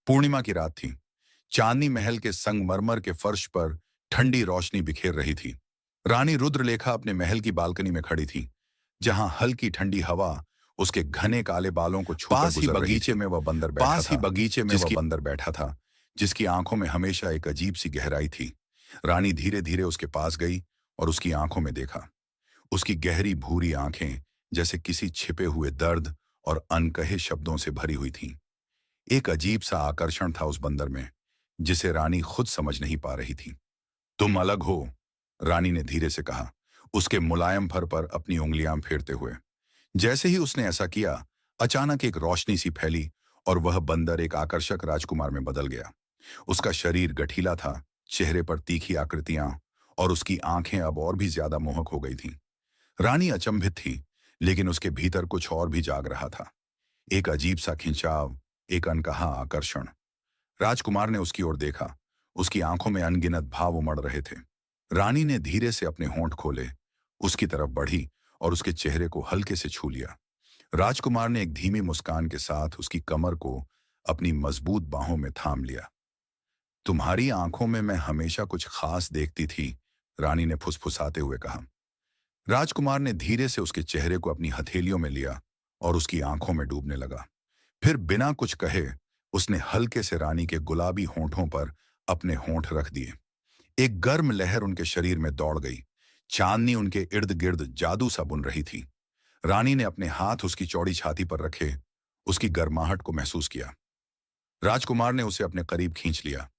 पूर्णिमा की रात थी। चांदनी महल के संगमरमर के फर्श पर ठंडी रोशनी बिखेर रही थी। रानी रुद्रलेखा अपने महल की बालकनी में खड़ी थी, जहां हल्की ठंडी हवा उसके घने काले बालों को छूकर गुजर रही थी। बगीचे में वह जिसकी बंदर बैठा था। जिसकी आंखों में हमेशा एक अजीब सी गहराई थी। रानी धीरे धीरे उसके पास गई और उसकी आंखों में देखा। उसकी गहरी भूरी आंखें जैसे किसी छिपे हुए दर्द और अनकहे शब्दों से भरी हुई थीं। एक अजीब सा आकर्षण था उस बंदर में, जिसे रानी खुद समझ नहीं पा रही थी। तुम अलग हो, रानी ने धीरे से कहा, उसके मुलायम फर पर अपनी उंगलियां फेरते हुए। जैसे ही उसने ऐसा किया, अचानक एक रोशनी सी फैली और वह बंदर एक आकर्षक राजकुमार में बदल गया। उसका शरीर गठीला था, चेहरे पर तीखी आकृतियां, और उसकी आंखें अब और भी ज्यादा मोहक हो गई थीं। रानी अचंभित थी, लेकिन उसके भीतर कुछ और भी जाग रहा था। एक अजीब सा खिंचाव, एक अनकहा आकर्षण। राजकुमार ने उसकी ओर देखा। उसकी आंखों में अनगिनत भाव उमड़ रहे थे। रानी ने धीरे से अपने होंठ खोले, उसकी तरफ बढ़ी और उसके चेहरे को हल्के से छू लिया। राजकुमार ने एक धीमी मुस्कान के साथ उसकी कमर को अपनी मजबूत बाहों में थाम लिया। तुम्हारी आंखों में मैं हमेशा कुछ खास देखती थी, रानी ने फुसफुसाते हुए कहा। राजकुमार ने धीरे से उसके चेहरे को अपनी हथेलियों में लिया और उसकी आंखों में डूबने लगा। फिर बिना कुछ कहे उसने हल्के से रानी के गुलाबी होंठों पर अपने होंठ रख दिए। एक गर्म लहर उनके शरीर में दौड़ गई। चांदनी उनके इर्द गिर्द जादू सा बुन रही थी। रानी ने अपने हाथ उसकी चौड़ी छाती पर रखे, उसकी गर्माहट को महसूस किया। राजकुमार ने उसे अपने करीब खींच लिया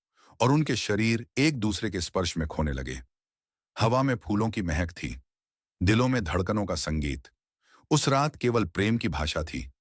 और उनके शरीर एक दूसरे के स्पर्श में खोने लगे। हवा में फूलों की महक थी, दिलों में धड़कनों का संगीत। उस रात केवल प्रेम की भाषा थी,